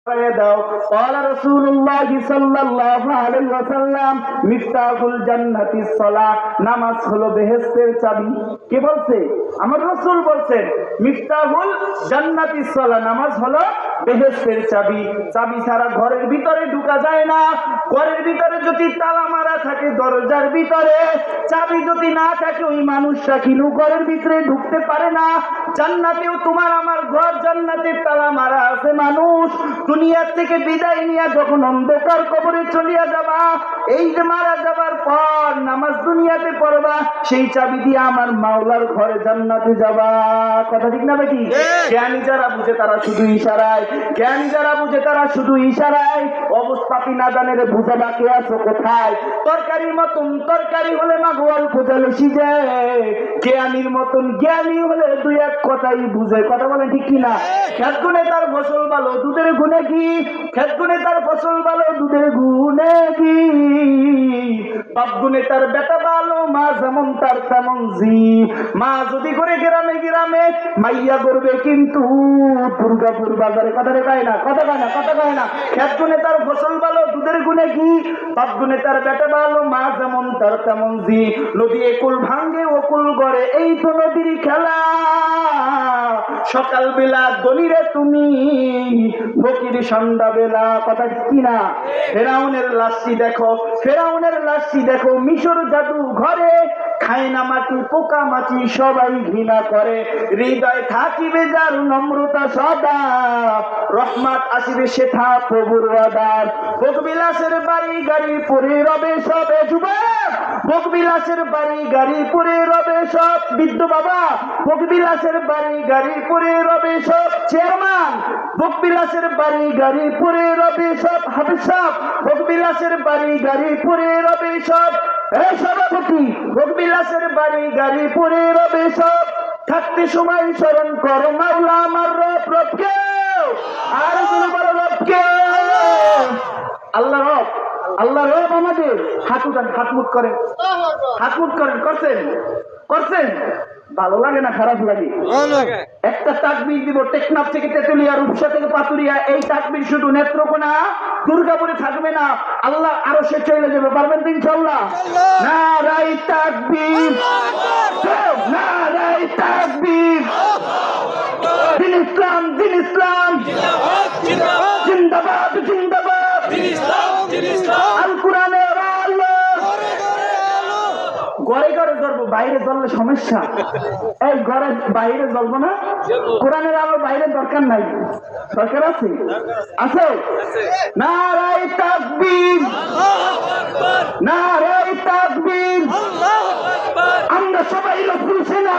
দাও। قال رسول الله صلى الله عليه وسلم مفتاح الجنة الصلاة, নামাজ হলো বেহেশতের চাবি। কে বলছে? আমার রাসূল বলছেন মিফতাহুল জান্নাতিস সালাহ, নামাজ হলো বেহেশতের চাবি। চাবি ছাড়া ঘরের ভিতরে ঢোকা যায় না। ঘরের ভিতরে যদি তালা মারা থাকে দরজার ভিতরে, চাবি যদি না থাকে ওই মানুষটা কিন্তু ঘরের ভিতরে ঢুকতে পারে না। জান্নাতেও তোমার আমার ঘর, জান্নাতের তালা মারা আছে। মানুষ দুনিয়া থেকে বিদায় নিয়ে যখন অন্ধকার কবরে চলিয়া যাবা, এই যে মারা যাবার পর নামাজ দুনিয়াতে পড়বা, সেই চাবি দিয়ে আমার মাওলার ঘরে জান্নাতে যাবা। কথা ঠিক না বেটি? জ্ঞানী যারা বুঝে তারা শুধু ইশারায়, জ্ঞানী যারা বুঝে তারা শুধু ইশারায়। অবস্থাপি না জানে রে বুঝাবা কে আছো কোথায়। তরকারির মতন তরকারি হলে মা গোয়াল খোঁজালে সিজে, জ্ঞানীর মতন জ্ঞানী হলে দুই এক কথাই বুঝে। কথা বলে ঠিক কিনা? খেত গুনে তার ফসল ভালো দুধের গুনে কি, খেত গুনে তার ফসল ভালো দুধের গুনে কি, বাপ গুনে তার বেটা ভালো মা যেমন তার তেমন জি। মা যদি করে গ্রামে গ্রামে মাইয়া করবে কিন্তু দুর্গাপুর বাজারে। কথা কয় না, কথা কয় না, কথা কয় না। খেত গুনে তার ফসল ভালো দুধের গুনে কি, বাপ গুনে তার বেটা ভালো মা যেমন তার তেমন জি। নদী একুল ভাঙ্গে ওকুল গড়ে, এই তো নদীর খেলা। সকাল বেলা দনিরে তুমি, ফকির সন্ধ্যা বেলা। কথা কি না? ফেরাউনের লাশটি দেখো, ফেরাউনের লাশটি দেখো মিশর জাদু ঘরে, খায় না মাটি পোকা মাছি সবাই ঘৃণা করে। হৃদয় থাকিবে যার নম্রতা সদা, রহমত আসিবে সেথা প্রভুর আদার। ভোগবিলাসের বাড়ি গাড়ি পরে রবে সবে যুবক, ভোগবিলাসের বাড়ি গাড়ি পরে রবে সব বৃদ্ধ বাবা, ভোগবিলাসের বাড়ি গাড়ি পরে রবে সব চেয়ারম্যান, ভোগবিলাসের বাড়ি গাড়ি পরে রবে সব হাফেজ সাহেব, ভোগবিলাসের বাড়ি গাড়ি পরে রবে সব সভাপতি, ভোগবিলাসের বাড়ি গাড়ি পরে রবে সব। থাকতে সময় স্মরণ করো মাওলা আমার রব, রবকে আর বড় রবকে। আল্লাহ রব, আল্লাহ রব আমাদের। হাত উঠান, হাতমুট করেন, হাতমুট করেন। করছেন করছেন? ভালো লাগে না খারাপ লাগে? একটা তাকবীর দিব টেকনাফ থেকে তেতুলিয়া, রূপসা থেকে পাতুরিয়া। এই তাকবীর শুধু নেত্রকোনা দুর্গাপুরে থাকবে না, আল্লাহ আরো সে চলে যাবে। পারবেন তো ইনশাআল্লাহ? নারায়ে তাকবীর, নারায়ে তাকবীর। দিন ইসলাম, দিন ইসলাম জিন্দাবাদ, জিন্দাবাদ। আল কোরআনের আলো ঘরে ঘরে জ্বলবো, বাইরে জ্বললে সমস্যা। এই ঘরে বাইরে জ্বলবো না, কোরআনের আলো বাইরে দরকার নাই। দরকার আছে? আছে? নারায়ে তাকবীর, নারায়ে তাকবীর। আমরা সবাই রাসূল সেনা,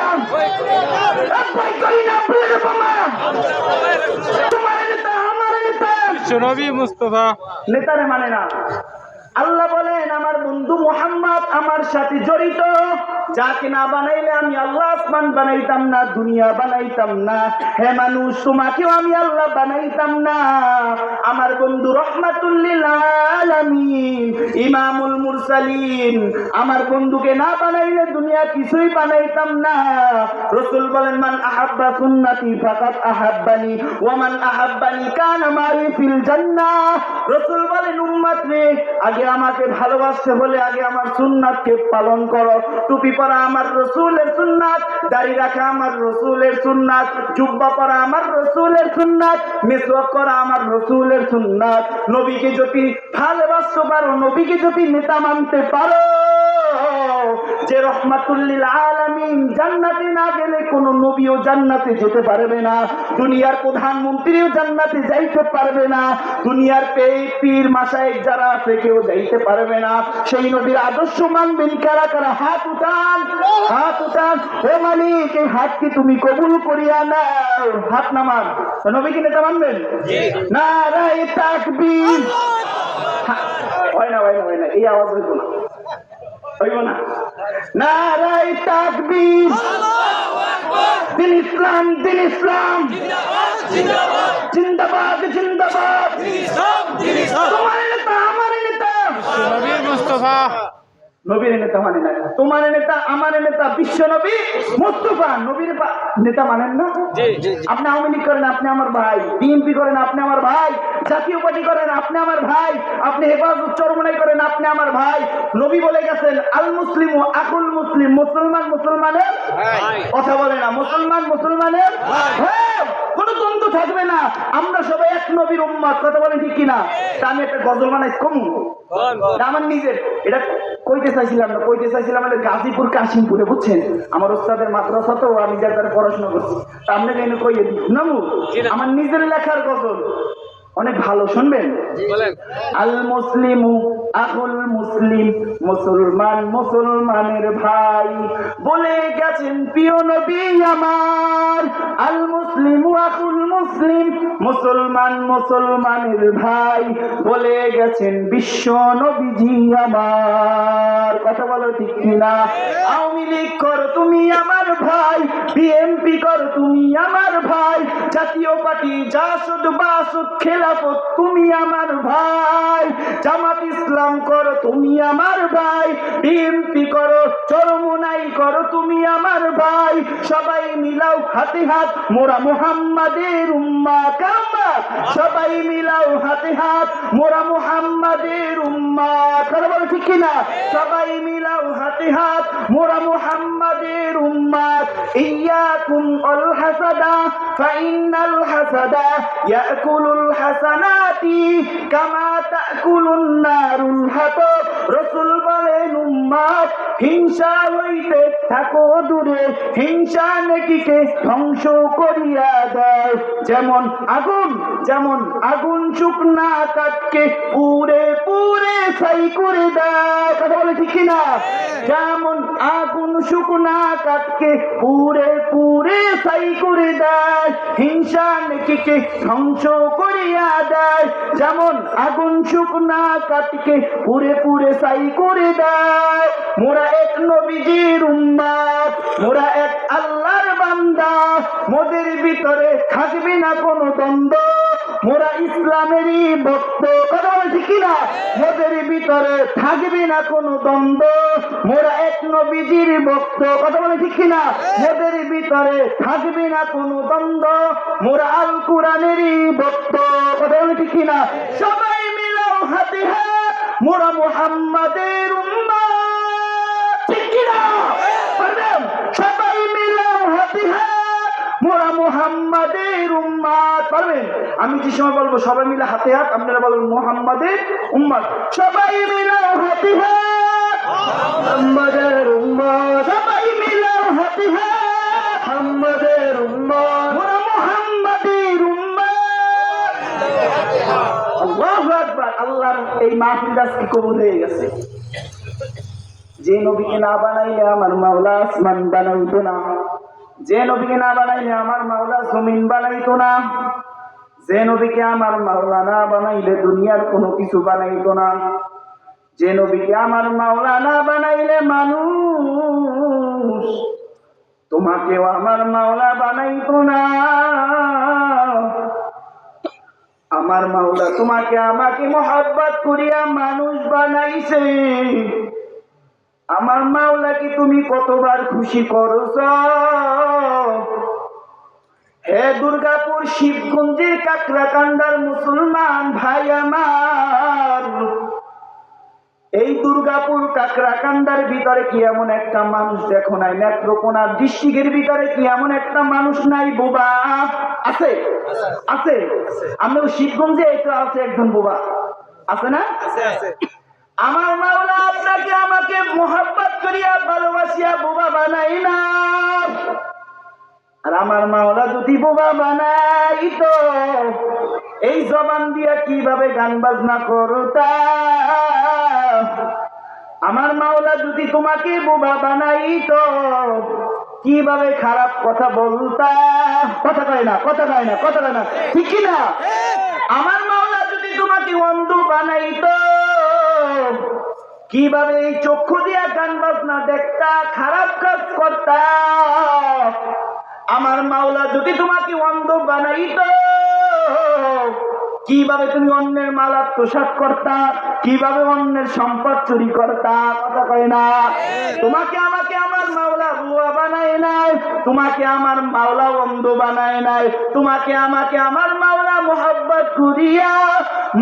ভয় করি না প্রিয় বোমা। তোমার নেতা আমার নেতা, নবী মুস্তাফা নেতারে মানে না। আল্লাহ বলেন আমার বন্ধু মুহাম্মদ আমার সাথে জড়িত, যাকে না বানাইলে আমি আল্লাহ আসমান বানাইতাম না, দুনিয়া বানাইতাম না। হে মানুষ, তোমাকেও আমি আল্লাহ বানাইতাম না। আমার বন্ধু রহমাতুল লিল আলামিন, ইমামুল মুরসালিন, আমার বন্ধুকে না বানাইলে দুনিয়া কিছুই বানাইতাম না। রাসূল বলেন মান আহাব্বা সুন্নতি ফাকাত আহাব্বানি ওয়া মান আহাব্বানি কানা মাই ফিল জান্নাহ। রাসূল বলেন উম্মত রে, আগে আমাকে ভালোবাসতে হলে আগে আমার সুন্নাতকে পালন করো। টুপি পরা আমার রাসূলের সুন্নাত, দাড়ি রাখা আমার রাসূলের সুন্নাত, জুব্বা পরা আমার রাসূলের সুন্নাত, মিসওয়াক করা আমার রাসূলের সুন্নাত। নবীকে যদি ভালোবাসতে পারো, নবীকে যদি নেতা মানতে পারো, যে রহমাতুল লিল আলামিন, জান্নাতে না গেলে কোন নবীও জান্নাতে যেতে পারবে না, দুনিয়ার প্রধানমন্ত্রীও জান্নাতে যাইতে পারবে না, দুনিয়ার পীর মাশায়েখ যারা আছে কেউ যাইতে পারবে না। সেই নবীর আদর্শ মানবেন কারা কারা? হাত উঠান, হাত উঠান। ও মালিক, এই হাতকে তুমি কবুল করিয়া নাও। হাত নামান। নবীকে নেতা মানবেন? নারায়ে তাকবীর। হয় না, হয় না, হয় না, এই আওয়াজ হইব না, হইব না। নারায়ে তাকবীর। দিন ইসলাম, দিন ইসলাম জিন্দাবাদ, জিন্দাবাদ। তোমার নেতা আমার নেতা, নবী মুস্তাফা নবীর নেতা মানে না। তোমার নেতা আমার নেতা বিশ্ব নবী মুস্তাফা। নবীর নেতা মানেন না? আপনি আওয়ামী লীগ করেন, আপনি আমার ভাই। বিএনপি করেন, আপনি আমার ভাই। পাকাপাকি করেন আপনি আমার ভাই, আপনি হেফাজত চরমনাই করেন আপনি আমার ভাই। নবী বলে গেছেন আল মুসলিমু আকুল মুসলিম, মুসলমান মুসলমানের কথা বলে না, মুসলমান মুসলমানের হ্যাঁ, কোনো দ্বন্দ্ব থাকবে না, আমরা সবাই এক নবীর উম্মত, কথা বলেন ঠিক কিনা? তা আমি একটা গজল বানাই কম, আমার নিজের এটা কইতে চাইছিলাম না, কইতে চাইছিলাম গাজীপুর কাশিমপুরে, বুঝছেন? আমার ওস্তাদের মাদ্রাসা তো, আমি যার পড়াশোনা করছি, তা আপনাকে এনে কইয়ে দিই নামু আমার নিজের লেখার গজল, অনেক ভালো, শুনবেন? আল মুসলিমু আকুল মুসলিম, মুসলমান মুসলমানের ভাই, বলে গেছেন প্রিয় নবী আমার। আল মুসলিমু আকুল মুসলিম, মুসলমান মুসলমানের ভাই, বলে গেছেন বিশ্ব নবীজি আমার, কথা বলো ঠিক কিনা? আওয়ামী লীগ করো তুমি আমার ভাই, বিএনপি করো তুমি আমার ভাই, জাতীয় পার্টি জাসদ বাসদ খেলাফত তুমি আমার ভাই, জামাত ইসলাম করো তুমি আমার ভাই, বিএনপি করো চরমনাই করো তুমি আমার ভাই, সবাই মিলাও হাতে হাত মোরা মুহাম্মাদের উম্মাত, সবাই মিলাও হাতে হাত মোরা মুহাম্মাদের উম্মাত, কথা বলো ঠিক কিনা? সবাই মিলাও হাতে হাত মোরা মুহাম্মাদের উম্মাত। ইয়াকুম আল হাসাদা ফাইন্নাল হাসাদা ইয়াকুলুল হাসানাতি কামা তাকুলুন নারুল হাতাব, রাসূল বলেন উম্মত হিংসা হইতে থাকো দূরে, হিংসা নেকিকে ধ্বংস করিয়া দেয়, যেমন আগুন শুকনা কাঠকে পুড়ে পুড়ে ছাই করে দেয়, কথা বলে ঠিক কিনা? যেমন আগুন শুকনা কাঠকে পুড়ে পুড়ে ছাই করে দেয়, হিংসা নেকিকে ধ্বংস করিয়া দেয়, যেমন আগুন শুকনা কাঠকে পুড়ে পুড়ে ছাই করে দেয়। মোরা এক নবীজির উম্মত, মোরা এক আল্লাহর বান্দা, মোদের ভিতরে থাকবে না কোনো দ্বন্দ্ব, মোরা ইসলামেরই ভক্ত, কথা বলে ঠিক কিনা? মোদের ভিতরে থাকবে না কোনো দ্বন্দ্ব, মোরা এক নবীজির ভক্ত, কথা বলে ঠিক কিনা? মোদের ভিতরে থাকবে না কোনো দ্বন্দ্ব, মোরা আল কোরআনেরই ভক্ত, কথা বলে ঠিক কিনা? সবাই মিলাও হাতে হাত মোরা মুহাম্মাদের উম্মত, ঠিক কিনা? সবাই মিলাও হাতে হাত মোরা মুহাম্মাদের উম্মত, পারবেন? আমি যে সময় বলবো সবাই মিলে হাতে হাত, আপনারা বলবেন মুহাম্মাদের উম্মত, সবাই মিলাও হাতে হাত মুহাম্মাদের উম্মত, সবাই মিলাও হাতে হাত মুহাম্মাদের উম্মত, মোরা মুহাম্মাদের উম্মত। আল্লাহু আকবার। আল্লাহর এই মাহফিল আজকে কবুল হয়ে গেছে। যে নবীকে না বানাইলে আমার মাওলা আসমান বানাইতো না, যে নবীকে না বানাইলে আমার মাওলা জমিন বানাইতো না, যে নবীকে আমার মাওলা না বানাইলে দুনিয়ার কোনো কিছু বানাইতো না, যে নবীকে আমার মাওলা না বানাইলে মানুষ তোমাকেও আমার মাওলা বানাইতো না। আমার মাওলা তোমাকে আমাকে মহব্বত করিয়া মানুষ বানাইছে। আমার মাওলাকে তুমি কতবার খুশি করছ। হে দুর্গাপুর শিবগঞ্জের কাকড়াকান্দার মুসলমান ভাই আমার, এই দুর্গাপুর কাকড়াকান্দার ভিতরে কি এমন একটা মানুষ দেখো নাই? নেত্রকোনার ডিস্ট্রিক্টের ভিতরে কি এমন একটা মানুষ নাই বোবা? আছে আছে, আমাদের শিবগঞ্জে এটা আছে একজন বোবা, আছে না? আমার মাওলা আপনাকে আমাকে মোহাব্বত করিয়া ভালোবাসিয়া বোবা বানাই না। আর আমার মাওলা যদি বোবা বানাইতো এই জবান দিয়া কিভাবে গান বাজনা করতা? আমার মাওলা যদি তোমাকে বোবা বানাইতো কিভাবে খারাপ কথা বলতা? কথা কয় না, কথা কয় না, কথা কয় না, ঠিক কিনা? আমার মাওলা যদি তোমাকে অন্ধ বানাইতো কিভাবে এই চক্ষু দিয়া গান বাজনা দেখতা, খারাপ কাজ করতা? আমার মাওলা যদি তোমাকে অন্ধ বানাইতো কিভাবে তুমি অন্যের মাল আত্মসাৎ করতা, কিভাবে অন্যের সম্পদ চুরি করতা? কথা কয় না। তোমাকে আমাকে আমার মাওলা বুয়া বানায় নাই, তোমাকে আমার মাওলা অন্ধ বানায় নাই, তোমাকে আমাকে আমার মাওলা মোহাব্বত করিয়া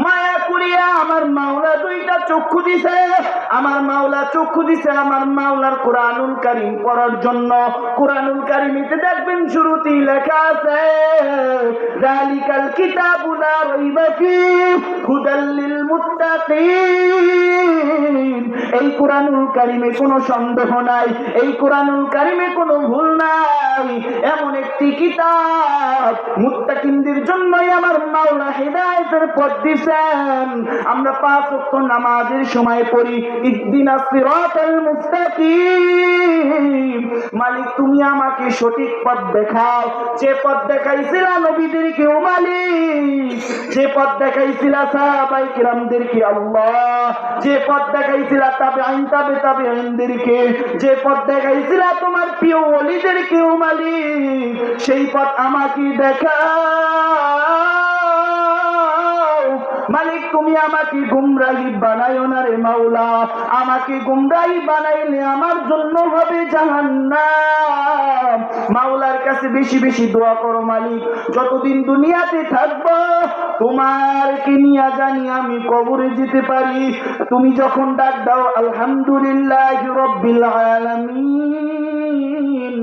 মায়া করিয়া আমার মাওলা দুইটা চক্ষু দিছে, আমার মাওলা চক্ষু দিছে আমার মাওলার কোরআনুল কারীম পড়ার জন্য। কোরআনুল কারীমেতে দেখবেন শুরুতেই লেখা আছে যালিকাল কিতাবু লা রাইবা ফীহি হুদাল লিল মুত্তাকিন। এই কোরআনুল কারীমে কোনো সন্দেহ নাই, এই কোরআনুল কারীমে কোনো ভুল নাই। এমন একটি কিতাব মুত্তাকিনদের জন্যই আমার মাওলা হিদায়াতের পথ দিয়েছেন। আমরা 5 ওয়াক্ত নামাজের সময় পড়ি ইহদিনাস সিরাতাল মুস্তাকিম। মালিক তুমি আমাকে সঠিক পথ দেখাও। যে পথ দেখাইছিলা নবীদেরকে ও মালিক, যে পথ দেখাইছিলা সাহাবায়ে কিরামদেরকে আল্লাহ, যে পথ দেখাইছিলা তাবেঈন তাবেঈনদেরকে, যে পথ দেখাইছিলা তোমার প্রিয় ওলিদেরকে ও মালিক, সেই পথ আমাকে দেখাও। মালিক তুমি আমাকে গুমরাহি বানাইও না রে মাওলা, আমাকে গুমরাহি বানাইলে আমার জন্য হবে জাহান্নাম। মাওলার কাছে বেশি বেশি দোয়া করো মালিক, যতদিন দুনিয়াতে থাকবো তোমারকে নিয়ে জানি আমি কবরে যেতে পারি। তুমি যখন ডাক দাও আলহামদুলিল্লাহি রাব্বিল আলামিন,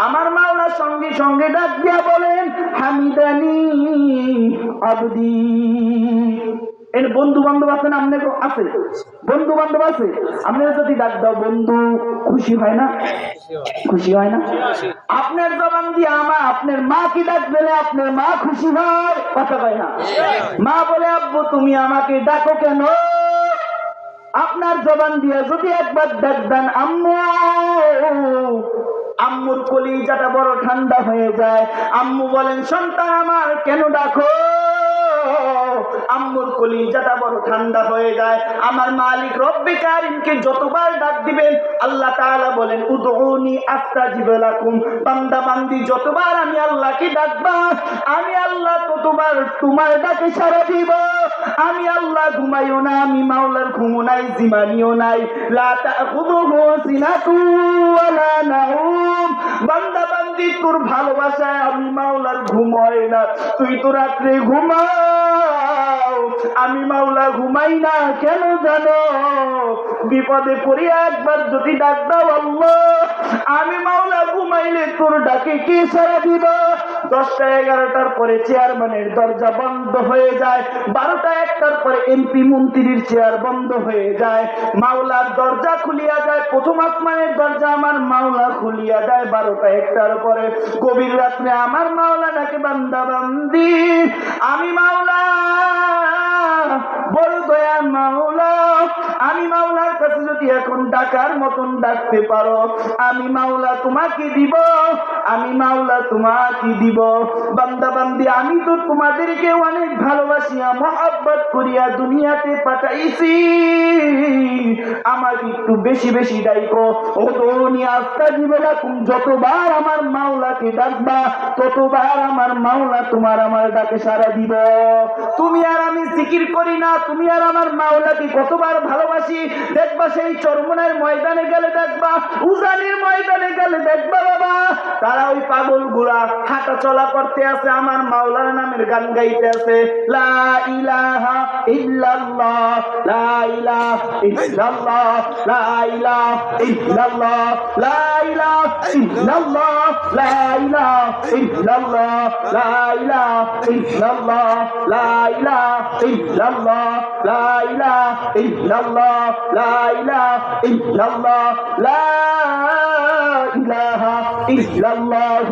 আমার মাওলা সঙ্গে সঙ্গে ডাক দিয়া বলেন হামিদানি আবদি। এর বন্ধু বান্ধব আছে না? আপনার আছে বন্ধু বান্ধব আছে? আপনারা যদি ডাক দাও বন্ধু, খুশি হয় না? খুশি হয় না? আপনার জবান দিয়ে আপনার মা কি ডাক দিলে আপনার মা খুশি হয়? কথা কয় না? মা বলে আব্বু তুমি আমাকে ডাকো কেন? আপনার জবান দিয়ে যদি একবার ডাক দেন আম্মু, আম্মুর কলিজাটা বড় ঠান্ডা হয়ে যায়। আম্মু বলেন সন্তান আমার কেন ডাকো? আম্মুর কলিজাটা বড় ঠান্ডা হয়ে যায়। আমার মালিক রব্বে কারীমকে যতবার ডাক দিবেন আল্লাহ তাআলা বলেন উদউনি আস্তাজিব লাকুম। বান্দা বান্দি যতবার আমি আল্লাহকে ডাকবা আমি আল্লাহ ততবার তোমার ডাকে সাড়া দিব। আমি আল্লাহ ঘুমাইও না, আমি মাওলার ঘুমও নাই জিমানিও নাই। লা তাখুযুহু সিনাতুন ওয়ালা নাউম। বান্দা বান্দি তোর ভালোবাসায় আমি মাওলার ঘুম হয় না, তুই তো রাত্রে ঘুমাও, আমি মাওলা ঘুমাই না কেন জানো? বিপদে পড়িয়া একবার যদি ডাক দাও আল্লাহ, আমি মাওলা ঘুমাইলে তোর ডাকে কে সাড়া দিব? 10টা 11টার পরে চেয়ারম্যানের দরজা বন্ধ হয়ে যায়, 12টা 1টার পরে এমপি মন্ত্রীর চেয়ার বন্ধ হয়ে যায়, মাওলার দরজা খুলিয়া যায়, প্রথম আসমানের দরজা আমার মাওলা খুলিয়া যায় 12টা 1টার পরে। গভীর রাত্রে আমার মাওলা ডাকে বান্দা বান্দি, আমি মাওলা বড় দয়া মাওলা, আমি মাওলার কাছে যদি এখন ডাকার মতন ডাকতে পারো আমি মাওলা তোমাকে দিব, আমি মাওলা তোমাকে দিব। বান্দা বান্দি আমি তো তোমাদেরকে অনেক ভালোবাসিয়া মহব্বত করিয়া দুনিয়াতে পাঠাইছি, আমাকে একটু বেশি বেশি ডাইকো। ও দুনিয়া আস্তাজিব লাকুম, যতবার আমার মাওলাকে ডাকবা ততবার আমার মাওলা তোমার আমার ডাকে সাড়া দিব। তুমি আর আমি জিকির করি না, তুমি আর আমার মাওলাকে কতবার ভালোবাসি দেখবা। সেই চরমনার ময়দানে গেলে দেখবা, উজানির ময়দানে গেলে দেখবা বাবা তারা ওই পাগল গুলা হাঁটা চলা করতে আছে, আমার মাওলার নামের গান গাইতে আছে। লা ইলাহা ইল্লাল্লাহ, লা ইলাহা ইল্লাল্লাহ, লা ইলাহা ইল্লাল্লাহ, লা ইলাহা ইল্লাল্লাহ, লা ইলাহা ইল্লাল্লাহ, লা ইলাহা ইল্লাল্লাহ, লা ইলাহা ইল্লাল্লাহ, লা ইলাহা ইল্লাল্লাহ, লা ইলাহা ইল্লাল্লাহ, লা ইলাহা ইল্লাল্লাহ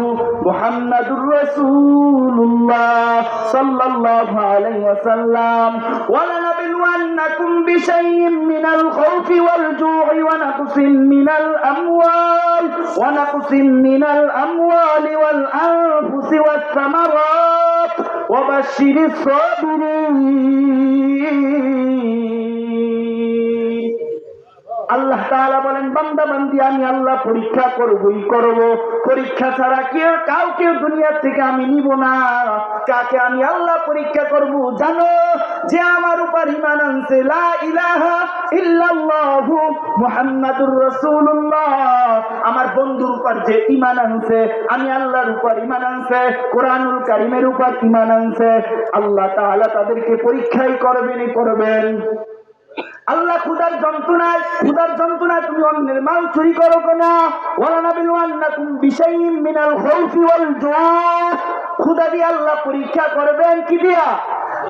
মুহাম্মাদুর রাসূলুল্লাহ সাল্লাল্লাহু আলাইহি ওয়াসাল্লাম। ওয়া লানাবলুওয়ান্নাকুম বিশাইইন মিনাল খাউফি ওয়াল জু'i ওয়া নাকসিন মিনাল আমওয়ালি ওয়াল আনফুসি ওয়াস সামারাত ওয়া বাশশিরিস সাবিরিন। আল্লাহ তাআলা বলেন বান্দা বান্দি আমি আল্লাহ পরীক্ষা করবই করব, পরীক্ষা ছাড়া কেউ কাউকে দুনিয়া থেকে আমি নিব না। কাকে আমি আল্লাহ পরীক্ষা করব জানো? যে আমার উপর ঈমান আনছে লা ইলাহা ইল্লাল্লাহু মুহাম্মাদুর রাসূলুল্লাহ, আমার বন্ধুর উপর যে ঈমান আনছে, আমি আল্লাহর উপর ঈমান আনছে, কোরআনুল কারীমের উপর ঈমান আনছে, আল্লাহ তাআলা তাদেরকে পরীক্ষাই করবেন। আল্লাহ ক্ষুধার যন্ত্রণায় তুমি অন্যের মাল চুরি করো না। ওয়ালা নাবিলুয়ান্নাকুম বিশাইইম মিনাল খাউফি ওয়াল জুআ, ক্ষুধা দিয়ে আল্লাহ পরীক্ষা করবেন। কি দিয়া?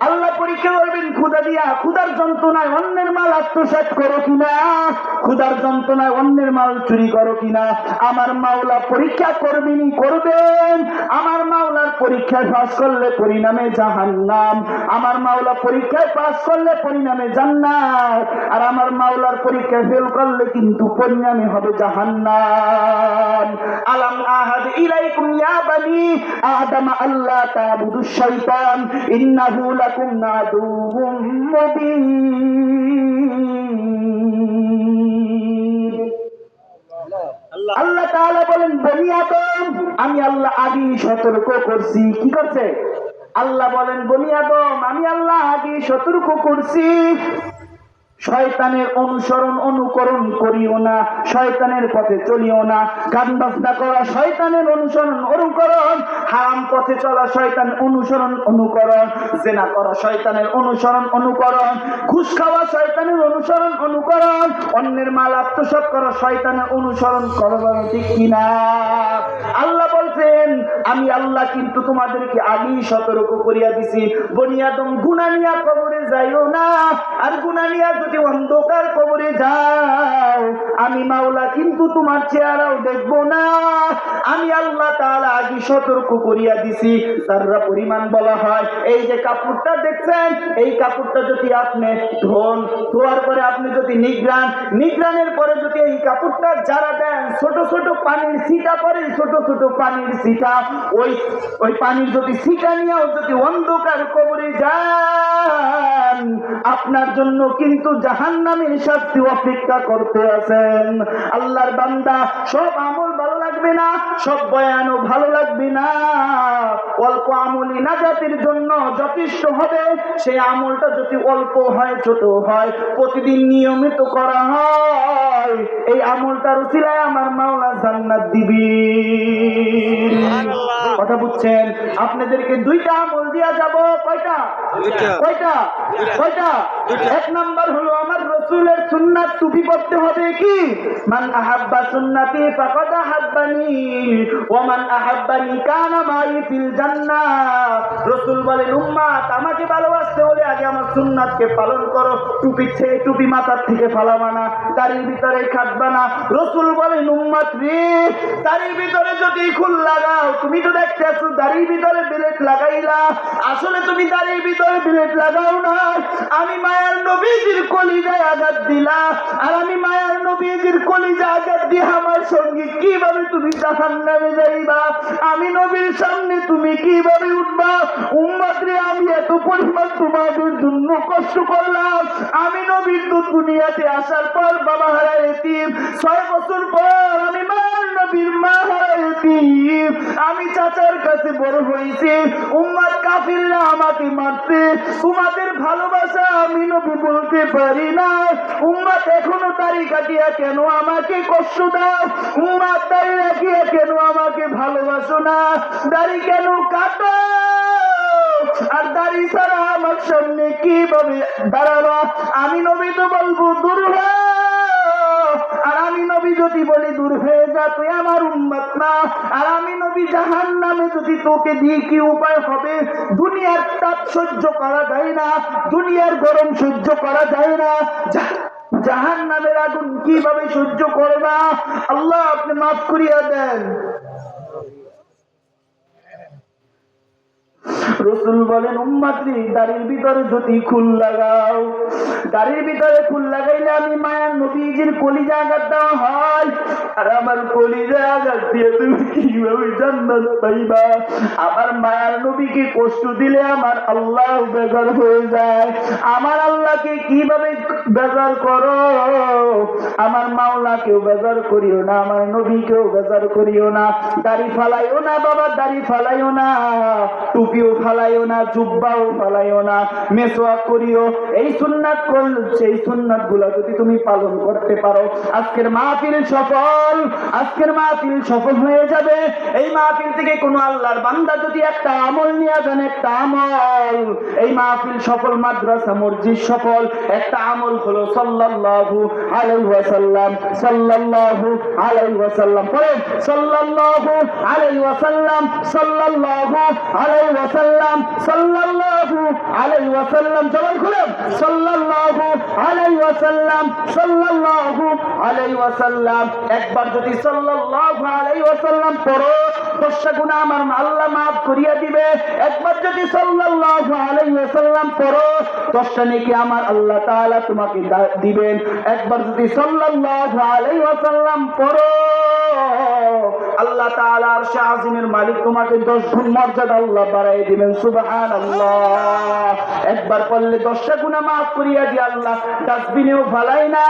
আল্লাহ পরীক্ষা করবেন ক্ষুধা দিয়া। ক্ষুধার যন্ত্রণায় অন্যের মাল আত্মসাৎ করো কিনা, ক্ষুধার যন্ত্রণায় অন্যের মাল চুরি করো কিনা। আমার মাওলা পরীক্ষা করবেন। আমার মাওলার পরীক্ষায় পাস করলে পরিণামে জাহান্নাম, আমার মাওলা পরীক্ষায় পাস করলে পরিণামে জান্নাত, আর আমার মাওলার পরীক্ষায় ফেল করলে কিন্তু পরিণামে হবে জাহান্নাম। আলাম আহাদ ইলাইকুম ইয়া বানি আদম আল্লাহ তা'বুদুশ শাইতান ইন্নাহু লাকুম আদুউম মুবিন। আল্লাহ তাআলা বলেন, বনি আদম, আমি আল্লাহ আগেই সতর্ক করছি। কি করছে? আল্লাহ বলেন, বনি আদম, আমি আল্লাহ আগেই সতর্ক করছি, শয়তানের অনুকরণ করিও না, শয়তানের পথে চলিও না। গান বাজনা করা শয়তানের অনুকরণ, হারাম পথে চলা শয়তান অনুকরণ, জিনা করা শয়তানের অনুকরণ, ঘুষ খাওয়া শয়তানের অনুকরণ, অন্যের মাল আত্মসাৎ করা শয়তানের অনুসরণ করবার, ঠিক কিনা? আল্লাহ বলছেন, আমি আল্লাহ কিন্তু তোমাদেরকে আগেই সতর্ক করিয়া দিছি, বনি আদম গুনাহ নিয়া কবরে যাইও না। আর গুনাহ নিয়া যদি অন্ধকার কবরে যাও, আমি মাওলা কিন্তু তোমার চেহারাও দেখবো না। আমি আল্লাহ তাআলা আগে সতর্ক করিয়া দিছি। যারা পরিমাণ বলা হয়, এই যে কাপড়টা দেখছেন, এই কাপড়টা যদি আপনি ধোয়ার পরে আপনি যদি নিগরানের পরে যদি এই কাপড়টা যারা দেন, ছোট ছোট পানির ছিটা পরে, ছোট ছোট পানির ছিটা, ওই পানির যদি ছিটা নিয়েও যদি অন্ধকার কবরে যান, আপনার জন্য কিন্তু জাহান্নামের শাস্তি অপেক্ষা করতে আছেন। আল্লাহর বান্দা, সব আমল ভালো লাগবে না, সব বয়ানও ভালো লাগবে না। অল্প আমলই নাজাতের জন্য যথেষ্ট হবে। সেই আমলটা যদি অল্প হয়, ছোট হয়, প্রতিদিন নিয়মিত করা হয়, এই আমলটার উসিলায় আমার মাওলা জান্নাত দিবেন। কথা বুঝছেন? আপনাদেরকে দুইটা আমল দিয়া যাব। কয়টা? এক নাম্বার হলো আমার রাসূলের সুন্নাত টুপি পরতে হবে। কি? মান আহাব্বা সুন্নতি ফাকাদ আহাব্বানি ওয়া মান আহাব্বানি কানা মাই ফিল জান্নাহ। রাসূল বলেন, উম্মত, আমাকে ভালোবাসতে হলে আগে আমার সুন্নাতকে পালন করো। টুপি মাথার থেকে ফালাবা না, দাড়ির ভিতরে খাটবা না। রাসূল বলেন, উম্মত রে, দাড়ির ভিতরে যদি খুল লাগাও, তুমি তো দেখতেছো দাড়ির ভিতরে ব্লেড লাগাইলা, আসলে তুমি দাড়ির ভিতরে ব্লেড লাগাও না, আমি মায়ার নবীজির কলিজায় আঘাত দিলা। আর আমি মায়ার নবীজির কলিজায় আঘাত দিয়ে আমার সঙ্গে কিভাবে তুমি জাহান্নামে যাইবা? আমি নবীর সামনে তুমি কিভাবে উঠবা? উম্মত রে, আমি এত পরিমাণ তোমাদের জন্য কষ্ট করলাম। আমি নবীর তো দুনিয়াতে আসার পর বাবা হারায় এতিম, 6 বছর পর আমি মায়ার নবীর মা হারায় এতিম, আমি চাচার কাছে বড় হয়েছি। উম্মত কাফিররা আমাকে মারতে, তোমাদের ভালোবাসা আমি নবী বলতে পারি না। উম্মত এখনো দাড়ি কাটিয়া কেন আমাকে কষ্ট দাও? উম্মত দাড়ি রাখিয়া কেন আমাকে ভালোবাসো না? দাড়ি কেন কাটো? আর দাড়ি ছাড়া আমার সামনে কিভাবে দাঁড়াবা? আমি নবী তো বলবো দূর হ। আর আমি নবী যদি বলি দূর হয়ে যা, তুই আমার উম্মত না। আর আমি নবী জাহান্নামে যদি তোকে দিয়ে কি উপায় হবে? দুনিয়ার তাপ সহ্য করা যায় না, দুনিয়ার গরম সহ্য করা যায় না, জাহান্নামের আগুন কিভাবে সহ্য করবা? আল্লাহ আপনি মাফ করিয়া দেন। রাসূল বলেন, উম্মত রে, দাড়ির ভিতরে যদি খুল লাগাও, দাড়ির ভিতরে ফুল লাগাইলে আমি মায়ার নবীজির কলিজা আঘাত দেওয়া হয়। আর আমার কলিজা আঘাত দিয়ে তুমি কিভাবে জান্নাত পাইবা? আমার মায়ার নবীকে কষ্ট দিলে আমার আল্লাহ বেজার হয়ে যায়। আমার আল্লাহকে কিভাবে বেজার করো? আমার মাওলাকেও বেজার করিও না, আমার নবীকেও বেজার করিও না। দাড়ি ফালাইও না বাবা, দাড়ি ফালাইও না, টুপিও ফালাইও না, জুব্বাও ফালাইও না, মেসওয়াক করিও। এই সুন্নাত সেই সুন্নাত গুলা যদি তুমি পালন করতে পারো, আজকের মাহফিল সফল, আজকের মাহফিল সফল হয়ে যাবে। এই মাহফিল থেকে কোনো আল্লাহর বান্দা যদি একটা আমল নিয়ে যান, একটা আমল, এই মাহফিল সফল, মাদ্রাসা মসজিদ সফল। একটা আমল হলো সাল্লাল্লাহু আলাইহি ওয়াসাল্লাম, সাল্লাল্লাহু আলাইহি ওয়াসাল্লাম। পড়েন সাল্লাল্লাহু আলাইহি ওয়াসাল্লাম, সাল্লাল্লাহু আলাইহি ওয়াসাল্লাম, সাল্লাল্লাহু আলাইহি ওয়াসাল্লাম। জবান খুলেন সাল্লাল্লাহু আলাইহি ওয়াসাল্লাম, সাল্লাল্লাহু আলাইহি ওয়াসাল্লাম। একবার যদি সাল্লাল্লাহু আলাইহি ওয়াসাল্লাম পড়ো, 10টা গুনাহ আমার আল্লাহ মাফ করিয়া দিবে। একবার যদি সাল্লাল্লাহু আলাইহি ওয়াসাল্লাম পড়ো, 10টা নেকি আমার আল্লাহ তাআলা তোমাকে দিবেন। একবার যদি সাল্লাল্লাহু আলাইহি ওয়াসাল্লাম পড়ো, আল্লাহ তাআলা আরশে আজিমের মালিক তোমাকে 10 গুণ মর্যাদা আল্লাহ বাড়াই দিবেন। সুবহানাল্লাহ। একবার পড়লে 10টা গুনাহ মাফ করিয়া দিয়ে আল্লাহ ডাস্টবিনেও ফালাই না।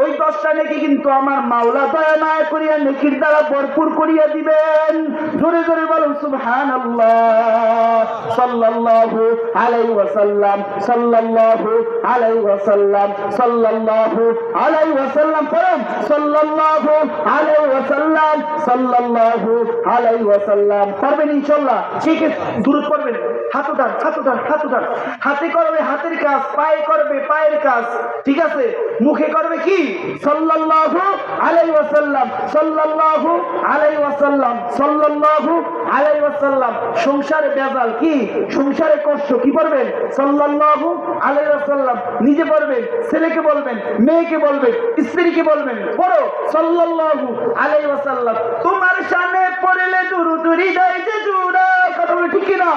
ওই 10টা নেকি কিন্তু আমার মাওলা দয়া মায়া করিয়া নেকির দ্বারা ভরপুর করিয়া দিবেন। জোরে জোরে বলুন সুবহানাল্লাহ। সাল্লাল্লাহু আলাইহি ওয়াসাল্লাম, সাল্লাল্লাহু আলাইহি ওয়াসাল্লাম, সাল্লাল্লাহু আলাইহি ওয়াসাল্লাম। পড়ুন সাল্লাল্লাহু আলাইহি ওয়াসাল্লাম, সাল্লাল্লাহু আলাইহি ওয়াসাল্লাম। পারবেন ইনশাআল্লাহ? ঠিক আছে, দূরত পড়বেন। হাত উঠান, হাত উঠান, হাত উঠান। হাতে করবে হাতের কাজ, পায়ে করবে পায়ের কাজ, ঠিক আছে? মুখে করবে কি? সাল্লাল্লাহু আলাইহি ওয়াসাল্লাম, সাল্লাল্লাহু আলাইহি ওয়াসাল্লাম, সাল্লাল্লাহু আলাইহি ওয়াসাল্লাম। সংসারে বেজাল কি? সংসারে কষ্ট কি পড়বেন? সাল্লাল্লাহু আলাইহি ওয়াসাল্লাম। নিজে পড়বেন, ছেলেকে বলবেন, মেয়েকে বলবেন, স্ত্রীকে বলবেন, পড়ো সাল্লাল্লাহু আলাইহি ওয়াসাল্লাম। তোমার শানে পড়লে দুরূদ হৃদয় যে জুড়া, কথা বলে ঠিক কি না?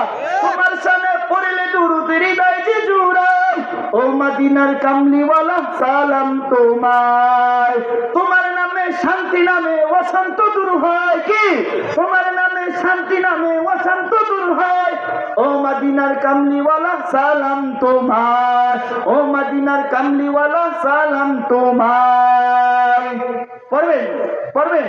তোমার শানে পড়লে দুরূদ হৃদয় যে জুড়া, ও মদিনার কামলিওয়ালা সালাম তোমায়। তোমার নামে শান্তি নামে অশান্ত দূর হয় কি? তোমার নামে শান্তি নামে অশান্ত দূর হয়, ও মদিনার কামলিওয়ালা সালাম তোমায়, ও মদিনার কামলিওয়ালা সালাম তোমায়। পড়বেন, পড়বেন,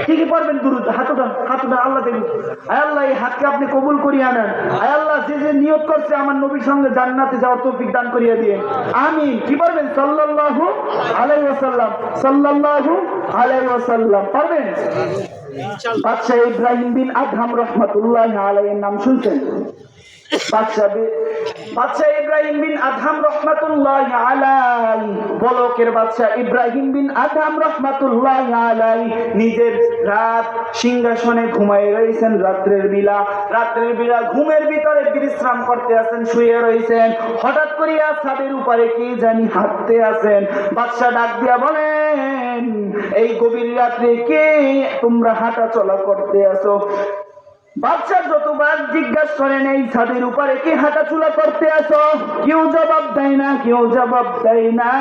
ঠিকই পড়বেন দুরূদ। হাত উঠান, হাত উঠান, আল্লাহ দেখুন। আয় আল্লাহ, এই হাতকে আপনি কবুল করিয়া নেন। আয় আল্লাহ, যে যে নিয়ত করছে আমার নবীর সঙ্গে জান্নাতে যাওয়ার তৌফিক দান করিয়া দিয়ে আমিন। কি পড়বেন? সাল্লাল্লাহু আলাইহি ওয়াসাল্লাম, সাল্লাল্লাহু আলাইহি ওয়াসাল্লাম। পড়বেন। বাদশাহ ইব্রাহিম বিন আদহাম রহমাতুল্লাহি আলাইহির নাম শুনছেন? বাদশাহ ইব্রাহিম বিন আদহাম রহমাতুল্লাহি আলাইহি, বলকের বাদশাহ ইব্রাহিম বিন আদহাম রহমাতুল্লাহি আলাইহি নিজের রাত সিংহাসনে ঘুমায় রয়েছেন। রাত্রের বেলা ঘুমের ভিতরে বিশ্রাম করতে আছেন, শুয়ে রয়েছেন। হঠাৎ করিয়া ছাদের উপরে কি জানি হাঁটতে আছেন। বাদশাহ ডাক দিয়া বলেন, এই গভীর রাত্রে কে তোমরা হাঁটা চলা করতে আসো? বাদশাহ যতবার জিজ্ঞাসা করেন, এই ছাদের উপরে কি হাঁটাচলা করতে আসো? কেউ জবাব দেয় না, কেউ জবাব দেয় না।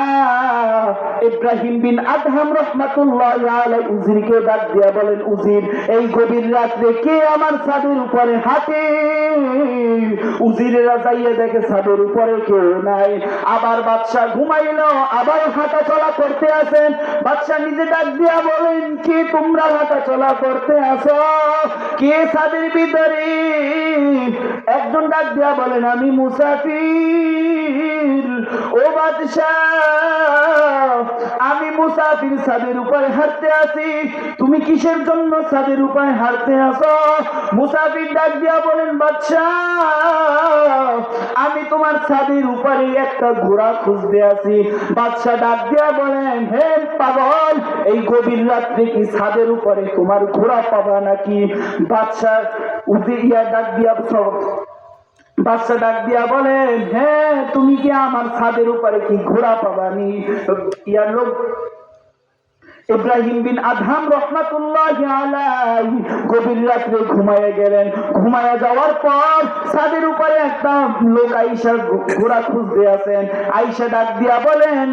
ইব্রাহিম বিন আদহাম রহমাতুল্লাহি আলাইহি উজিরকে ডাক দিয়া বলেন, উজির, এই গভীর রাত্রে কে আমার ছাদের উপরে হাঁটে? উজিরেরা যাইয়ে দেখে ছাদের উপরে কেউ নাই। আবার বাদশাহ ঘুমাইলো, আবার হাঁটা চলা করতে আসেন। বাদশাহ নিজে ডাক দিয়া বলেন, কি তোমরা হাঁটা চলা করতে আসো? কে ছাদের ভিতরে? একজন ডাক দিয়া বলেন, আমি মুসাফির। ও বাদশাহ, আমি মুসাফির, ছাদের উপরে হাঁটতে আছি। তুমি কিসের জন্য ছাদের উপরে হাঁটতে আসো? মুসাফির ডাক দিয়া বলেন, বাদশাহ, আমি তোমার ছাদের উপরে একটা ঘোড়া খুঁজতে আছি। বাদশাহ ডাক দিয়া বলেন, হে পাগল, এই গভীর রাত্রে কি ছাদের উপরে তোমার ঘোড়া পাবা নাকি? বাদশাহ বাদশাহ ডাক দিয়া বলেন, হ্যাঁ, তুমি কি আমার ছাদের উপরে কি ঘোড়া পাবানি? লোক ইব্রাহিম বিন আদহাম রহমাতুল্লাহি আলাইহি গভীর রাত্রে ঘুমায় গেলেন। ঘুমায় যাওয়ার পর ছাদের উপরে একটা লোক আয়েশা ঘোড়া খুঁজতে আছেন। আয়েশা ডাক দিয়া বলেন,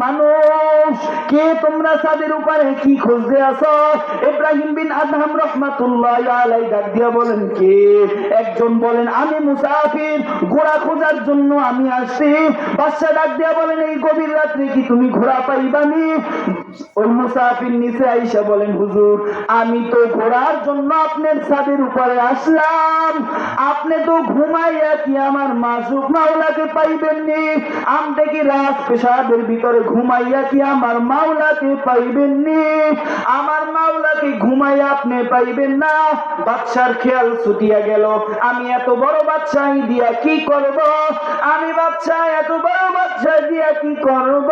মানুষ, কে তোমরা ছাদের উপরে কি খুঁজতে আছো? ইব্রাহিম বিন আদহাম রহমাতুল্লাহি আলাইহি ডাক দিয়া বলেন, কে? একজন বলেন, আমি মুসাফির, ঘোড়া খোঁজার জন্য আমি আসছি। বাদশা ডাক দিয়া বলেন, এই গভীর রাত্রে কি তুমি ঘোড়া পাইবানি? ওই মুসাফির নিচে আইসা বলেন, হুজুর আমি তো ঘোরার জন্য আপনার ছাদের উপরে আসলাম, আপনি তো ঘুমাইয়া কি আমার মাসুক মাওলাকে পাইবেননি? আমটা কি রাত পেশাবের ভিতরে ঘুমাইয়া কি আমার মাওলাকে পাইবেননি? আমার মাওলাকে ঘুমাইয়া আপনি পাইবেন না? বাদশার খেয়াল ছুটিয়া গেল, আমি এত বড় বাদশাহ দিয়া কি করব? আমি বাদশাহ এত বড় বাদশাহ দিয়া কি করব?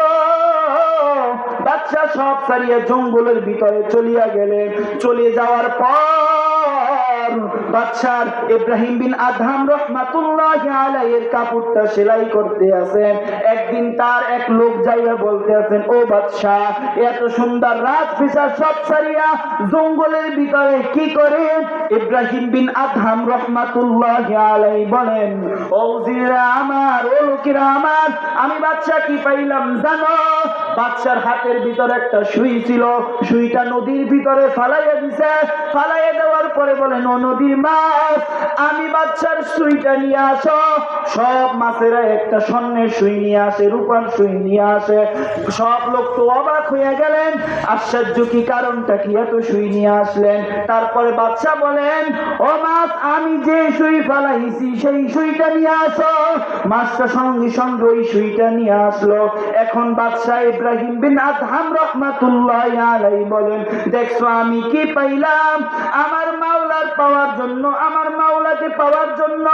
বাদশাহ সব সারিয়া জঙ্গলের ভিতরে চলিয়া গেলেন। চলে যাওয়ার পর বাদশাহ ইব্রাহিম বিন আদহাম রহমাতুল্লাহি আলাইহির কাপড়টা সেলাই করতে আছেন। একদিন তার এক লোক যাইয়া বলতে আছেন, ও বাদশাহ এত সুন্দর রাত পেশা সব সারিয়া জঙ্গলের ভিতরে কি করে? ইব্রাহিম বিন আদহাম রহমাতুল্লাহি আলাইহি বলেন, ও জিরা আমার, ও লোকেরা আমার, আমি বাদশাহ কি পাইলাম জানো? বাদশার হাতের ভিতরে একটা সুই ছিল, সুইটা নদীর ভিতরে ফালাইয়া দিছে। ফালাইয়া দেওয়ার পরে বলেন, ও নদীর মাছ, আমি বাদশার সুইটা নিয়ে আসো। সব মাছেরা একটা স্বর্ণের সুই নিয়ে আসে, রূপার সুই নিয়ে আসে। সব লোক তো অবাক হয়ে গেলেন, আশ্চর্য কি, কারণটা কি, এত সুই নিয়ে আসলেন? তারপরে বাদশা বলেন, ও মাছ, আমি যে সুই ফালাইছি সেই সুইটা নিয়ে আসো। মাছটা সঙ্গে সঙ্গে ওই সুইটা নিয়ে আসলো। এখন বাদশাহ ইব্রাহিম বিন আদহাম রাহমাতুল্লাহি আলাইহি বলেন, দেখছো আমি কি পাইলাম? আমার মাওলার পাওয়ার জন্য, আমার মাওলাকে পাওয়ার জন্য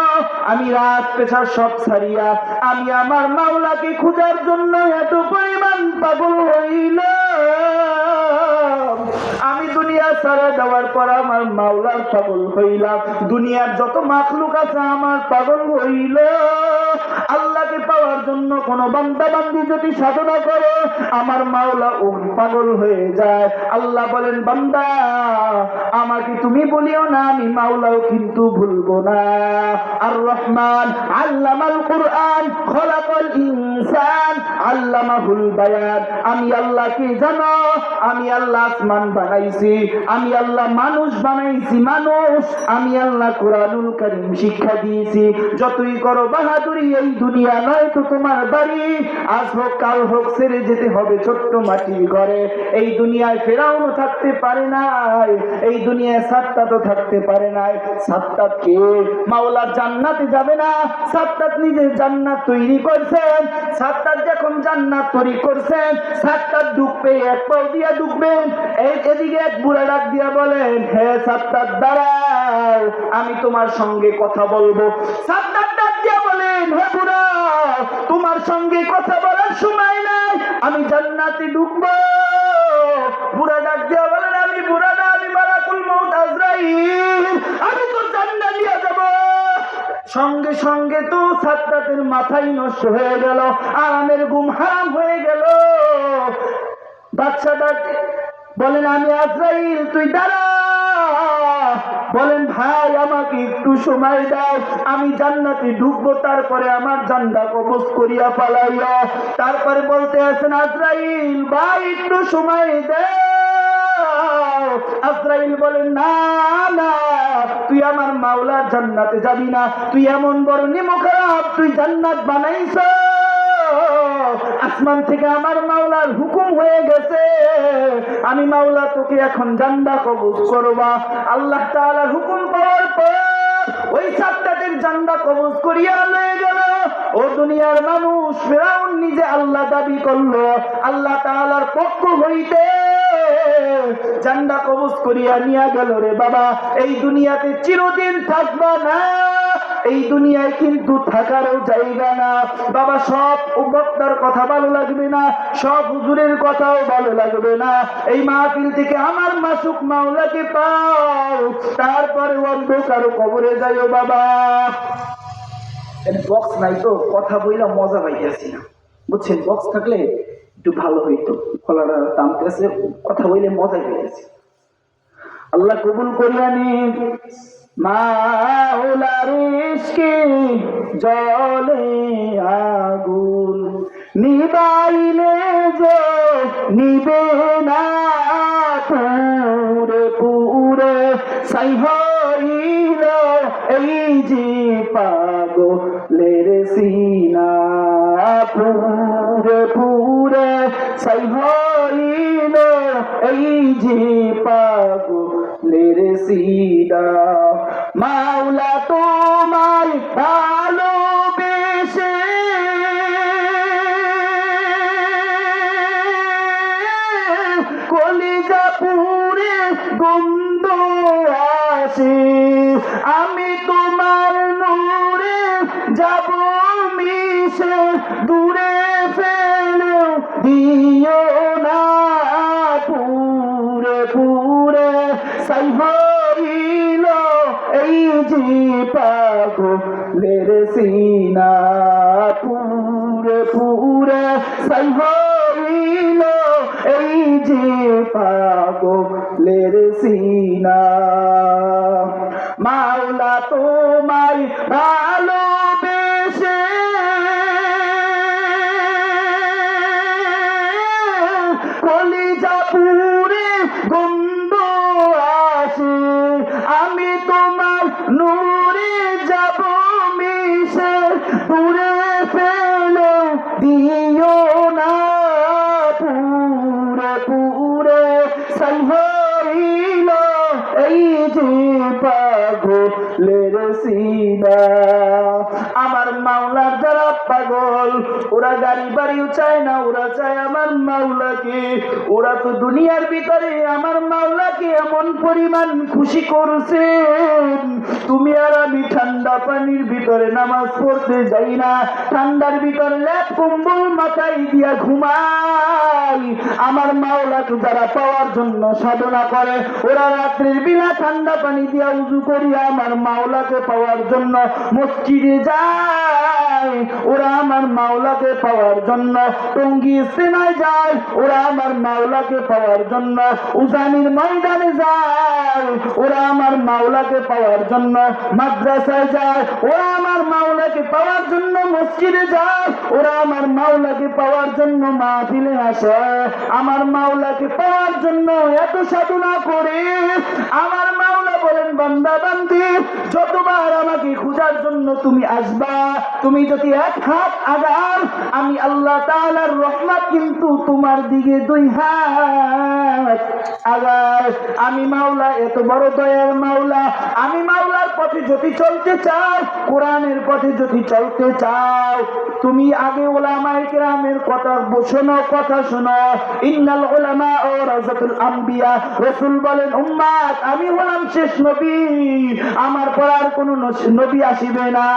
আমি রাত পেশা সব ছাড়িয়া আমি আমার মাওলাকে খোঁজার জন্য এত পরিমাণ পাগল হইলাম। আমি দুনিয়া ছাড়া দেওয়ার পর আমার মাওলার পাগল হইলাম। দুনিয়ার যত মাখলুক আছে আমার পাগল হইল। আল্লাহকে পাওয়ার জন্য কোন বান্দা বান্দি যদি সাধনা করে আমার মাওলা পাগল হয়ে যায়। আল্লাহ বলেন, বান্দা আমাকে তুমি বলিও না, আমি মাওলাও কিন্তু ভুলবো না। আর রহমান আল্লামাল কুরআন খলাকাল ইনসান আল্লামাহুল বায়ান। আমি আল্লাহ কি জানো? আমি আল্লাহ আসমান বানাইছি, আমি আল্লাহ মানুষ বানাইছি, মানুষ আমি আল্লাহ কুরআনুল কারীম শিক্ষা দিয়েছি। যতই করো বাহাদুরি এই দুনিয়া নয় তো তোমার বাড়ি, আজ হোক কাল হোক ছেড়ে যেতে হবে ছোট্ট মাটির ঘরে। এই দুনিয়ায় ফেরাউনও থাকতে পারে নাই, এই দুনিয়ায় সাত্তাতও থাকতে পারে নাই। সাত্তাত কে? মাওলার জান্নাতে যাবে না, সাত্তাত নিজে জান্নাত তৈরি করছেন। সাত্তাত যখন জান্নাত তৈরি করছেন, সাত্তাত ঢুকবে, এক পাও দিয়া ঢুকবেন। এদিকে এক বুড়া ডাক দিয়া বলেন, হে সাত্তাত দাঁড়াও, আমি তোমার সঙ্গে কথা বলবো। সাত্তাত ডাক দিয়া বলেন, হে বুড়া, তোমার সঙ্গে কথা বলার সময় নাই, আমি জান্নাতে ঢুকবো। বুড়া ডাক দিয়া বলেন, আমি বুড়া না, আমি মালাকুল মউত আজরাইল, আমি তো জান্নাত দিয়া যাব। সঙ্গে সঙ্গে তো সাত্তাতের মাথায় নষ্ট হয়ে গেল, আরামের ঘুম হারাম হয়ে গেল। বাদশা ডাক বলেন, আমি আজরাইল, তুই দাঁড়া। বলেন, ভাই আমাকে একটু সময় দাও, আমি জান্নাতে ঢুকবো, তারপরে আমার জান্ডা কবজ করিয়া পালাইয়া। তারপরে বলতে আছেন, আজরাইল ভাই একটু সময় দাও। আজরাইল বলেন, না না, তুই আমার মাওলার জান্নাতে যাবি না, তুই এমন বড় নিমখারাপ, তুই জান্নাত বানাইছ। আসমান থেকে আমার মাওলার হুকুম হয়ে গেছে, আমি মাওলা তোকে এখন জান্ডা কবজ করবা। আল্লাহ তাআলার হুকুম পাওয়ার পর ওই সাত্তাতের জান্ডা কবজ করিয়া লয়ে গেল। ও দুনিয়ার মানুষ, ফিরাউন নিজে আল্লাহ দাবি করলো, আল্লাহ তাআলার পক্ষ হইতে জান্ডা কবজ করিয়া নিয়া গেল। রে বাবা, এই দুনিয়াতে চিরদিন থাকবা না, এই দুনিয়ায় কিন্তু থাকারও জায়গা না। বাবা, সব বক্তার কথা ভালো লাগবে না, সব হুজুরের কথাও ভালো লাগবে না। এই মাহফিল থেকে আমার মাসুক মাওলাকে পাও, তারপরে অন্ধকার কবরে যাইও বাবা। বক্স নাই তো কথা বইলা মজা পাইতেছি না, বুঝছেন? বক্স থাকলে একটু ভালো হইতো, ফলাটা টানতেছে, কথা বইলে মজা পাইতেছি। আল্লাহ কবুল করিয়া নিন। মাওলার ইশকে জলে আগুন, নিবাইলে যে নিবে না, পুরে পুরে ছাই হইল এই যে পাগলের সিনা, পুরে পুরে ছাই হইল এই যে পাগলের সিনা মাওলা তোমায় ভালোবেসে কলিজা পুরে গন্ধ আসে আমি তোমার নূরে যাব মিশে দূরে ফেলে দিও না পুরে পুরে ছাই হইল এই যে পাগলের সিনা পুরে পুরে ছাই হইল এই যে পাগলের সিনা মাওলা তোমায় ভালোবেসে কলিজা পুরে গন্ধ আসে আমি তোমার নূরে যাব মিশে দূরে ফেলে দিও না পুরে পুরে ছাই হইল এই যে পাগলের সিনা আমার মাওলার যারা পাগল ওরা গাড়ি বাড়িও চায় না ওরা চায় আমার মাওলাকে ওরা তো দুনিয়ার ভিতরে আমার মাওলাকে এমন পরিমাণ খুশি করছেন তুমি আর আমি ঠান্ডা পানির ভিতরে নামাজ পড়তে যাই না ঠান্ডার ভিতরে লেপ কম্বল মাথায় দিয়া ঘুমাই আমার মাওলাকে যারা পাওয়ার জন্য সাধনা করে ওরা রাত্রির বিনা ঠান্ডা পানি দিয়া উজু করিয়া আমার মাওলাকে পাওয়ার জন্য মসজিদে যায় ওরা আমার মাওলাকে পাওয়ার জন্য টঙ্গী ইস্তেমায় যায় ওরা আমার মাওলাকে পাওয়ার জন্য উজানির ময়দানে যায় ওরা আমার মাওলাকে পাওয়ার জন্য মাদ্রাসায় যায় ওরা আমার মাওলাকে পাওয়ার জন্য মসজিদে যায় ওরা আমার মাওলাকে পাওয়ার জন্য মাহফিলে আসে আমার মাওলাকে পাওয়ার জন্য এত সাধনা করে আমার মাওলা বলেন বান্দা বান্দি যতবার আমাকে খোঁজার জন্য তুমি আসবা তুমি যদি এক হাত আগাও আমি আল্লাহ তাআলার রহমত কিন্তু তোমার দিকে দুই হাত আগায় আমি মাওলা এত বড় দয়ার মাওলা আমি মাওলার পথে যদি চলতে চাও কোরআনের পথে যদি চলতে চাও তুমি আগে উলামায়ে কেরামের কথা শোনো ইন্নাল উলামা ওয়ারাসাতুল আম্বিয়া রাসূল বলেন উম্মত আমি হলাম শেষ নবী আমার পর আর কোন নবী আসিবে না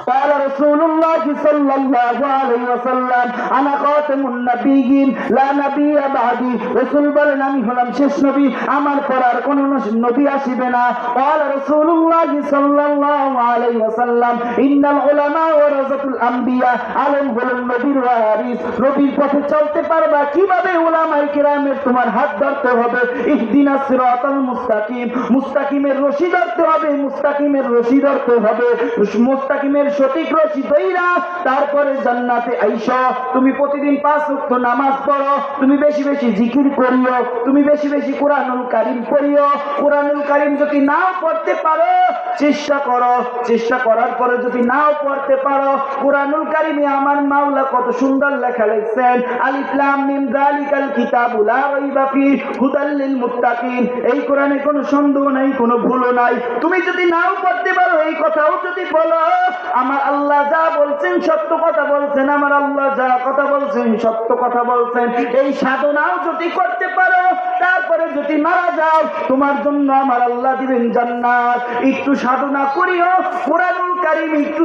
قال رسول الله صلى الله عليه وسلم انا خاتم النبيين لا نبي بعدي রাসূল বলেন আমি হলাম শেষ নবী আমার পর আর কোন নবী আসিবে না قال رسول الله صلى الله عليه وسلم ان العلماء ورثة الانبياء আলেম হলেন নবীর ওয়ারিস নবীর পথে চলতে পারবা কিভাবে উলামায়ে কেরামের তোমার হাত ধরতে হবে ইহদিনাস সিরাতাল মুস্তাকিম মুস্তাকিমের রশি ধরতে হবে মুস্তাকিমের রশি ধরতে হবে মুস্তাকিমের সঠিক রশি ধইরা তারপরে জান্নাতে আইসা তুমি প্রতিদিন 5 ওয়াক্ত নামাজ পড়ো তুমি বেশি বেশি জিকির করিও তুমি বেশি বেশি কুরআনুল কারীম পড়িও কুরআনুল কারীম যদি নাও পড়তে পারো চেষ্টা করো চেষ্টা করার পরে যদি নাও পড়তে পারো কুরআনুল কারীমে আমার মাওলা কত সুন্দর লেখা লিখছেন আলিফ লাম মিম যালিকাল কিতাবু লা রাইবা ফি হুদাল লিল মুত্তাকিন এই কোরআনে কোনো সন্দেহ নাই কোনো ভুলও নাই তুমি যদি নাও পড়তে পারো এই কথাও যদি বলো আমার আল্লাহ যা বলছেন সত্য কথা বলছেন আমার আল্লাহ যা কথা বলছেন সত্য কথা বলছেন এই সাধনাও যদি করতে পারো তারপরে যদি মারা যাও তোমার জন্য আমার আল্লাহ দিবেন জান্নাত একটু সাধনা করিও কুরআনুল কারীম একটু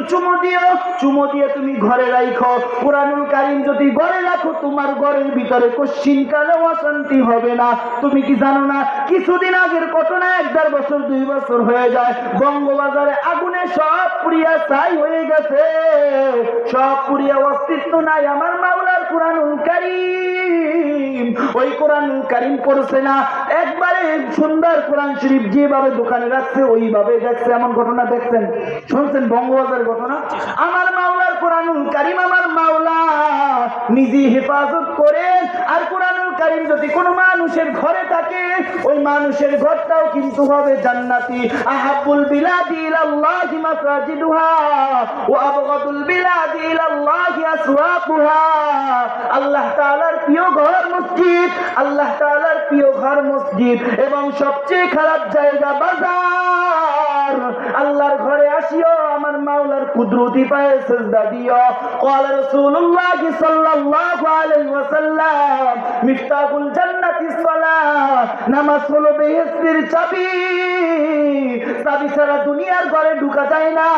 চুমো দিয়ে তুমি ঘরে রাখো কুরআনুল কারীম যদি ঘরে রাখো তোমার ঘরের ভিতরে কোশ্চিন কালে অশান্তি হবে না তুমি কি জানো না কিছুদিন আগের ঘটনা 1.5 বছর 2 বছর হয়ে যায় বঙ্গবাজারে আগুনে সব পুড়িয়া ছাই হয়ে গেছে সব পুড়িয়া অস্তিত্ব নাই আমার মাওলার কুরআনুল কারীম ওই কুরআনুল কারীম পড়ছে না একবারে সুন্দর কোরআন শরীফ যেভাবে দোকানে রাখছে ওইভাবে দেখছে এমন ঘটনা দেখছেন শুনছেন বঙ্গবাজারের ঘটনা আমার মাওলার কুরআনুল কারীম আমার মাওলা নিজে হেফাজত করেন আর কুরআনুল কারীম যদি কোনো মানুষের ঘরে থাকে ওই মানুষের ঘরটাও কিন্তু হবে জান্নাতি। আহাব্বুল বিলাদি ইলাল্লাহি মাসাজিদুহা ওয়া আবগাদুল বিলাদি ইলাল্লাহি আসওয়াকুহা। আল্লাহ তাআলার প্রিয় ঘর মসজিদ, আল্লাহ তাআলার প্রিয় ঘর মসজিদ এবং সবচেয়ে খারাপ জায়গা বাজার। আল্লাহর ঘরে আসিও আমার মাওলার কুদরতি পায়ে সিজদা দিও। قال رسول الله صلى الله عليه وسلم মিফতাহুল জান্নাতি সালাত, নামাজ হলো বেহেশতের চাবি। চাবি ছাড়া দুনিয়ার ঘরে ঢোকা যায় না।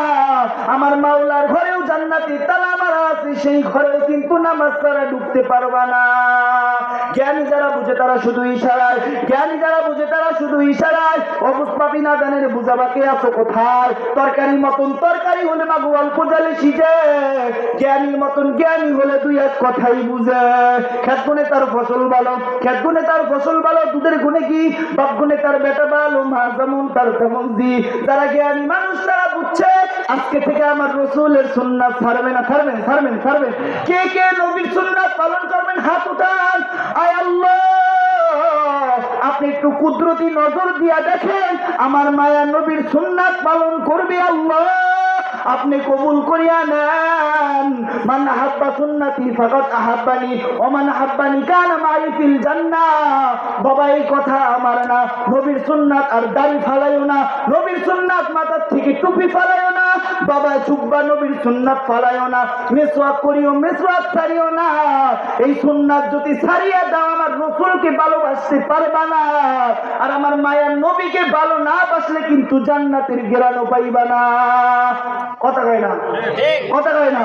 আমার মাওলার ঘরেও জান্নাতি তালা মারা আছে, সেই ঘরেও কিন্তু নামাজ ছাড়া ঢুকতে পারবা না। জ্ঞানী যারা বুঝে তারা শুধু ইশারায়, জ্ঞানী যারা বুঝে তারা শুধু ইশারায়। অবুঝপাবি না জানের বুঝাবাকে আছো কোথায়? তরকারি মতন তরকারি হলে মাগু অল্প জালে সিজে, জ্ঞানীর মতন জ্ঞানী হলে দুই এক কথাই বুঝে। খেত গুনে তার ফসল ভালো, খেত গুনে তার ফসল ভালো, দুধের গুনে কি বাপ গুনে তার বেটা ভালো, মা যেমন তার তেমন দি। যারা জ্ঞানী মানুষ তারা বুঝছে আজকে থেকে আমার রসুলের সুন্নাত ছাড়বে না, ছাড়বেন ছাড়বেন ছাড়বেন। কে কে নবীর সুন্নাত পালন করবেন হাত উঠান। আয় আল্লাহ, আপনি একটু কুদরতি নজর দিয়া দেখেন আমার মায়া নবীর সুন্নাত পালন করবে আল্লাহ আপনি কবুল করিয়া নেন। মান আহাব্বা সুন্নতি ফাকাদ আহাব্বানি ওয়া মান আহাব্বানি কানা মাই ফিল জান্নাহ। বাবা এই কথা আমার না, নবীর সুন্নাত আর দাড়ি ফালাইও না, নবীর সুন্নাত মাথার থেকে টুপি ফালাইও না, বাবা জুব্বা নবীর সুন্নাত ফালাইও না, মিসওয়াক করিও মিসওয়াক ছাড়িও না। এই সুন্নাত যদি ছাড়িয়া দাও আমার রাসূলকে ভালোবাসতে পারবা না, আর আমার মায়ের নবীকে ভালো না বাসলে কিন্তু জান্নাতের ঘেরানো পাইবা না। কথা কয় না, কথা কয় না।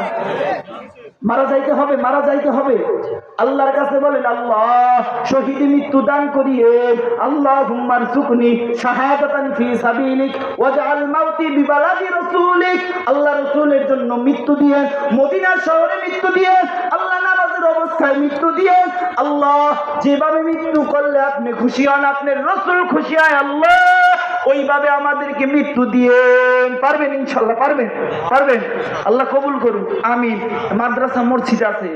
মারা যাইতে হবে, মারা যাইতে হবে। আল্লাহর কাছে বলেন আল্লাহ শহীদ মৃত্যু দান করিয়ে, আল্লাহুম্মা রযুকনি শাহাদাতান ফি সাবিলিক ওয়াজআল মাউতি বিবালাদি রাসূলিক। আল্লাহ রাসূলের জন্য মৃত্যু দিয়ে, মদিনা শহরে মৃত্যু দিয়ে, আল্লাহ নামাজের অবস্থায় মৃত্যু দিয়ে। আল্লাহ যেভাবে মৃত্যু করলে আপনি খুশি হন, আপনার রাসূল খুশি হয়, আল্লাহ ওইভাবে আমাদেরকে মৃত্যু দিয়ে। পারবেন ইনশাআল্লাহ, পারবেন পারবেন। আল্লাহ কবুল করুন, আমিন। মাদ্রাসা মসজিদ আছে।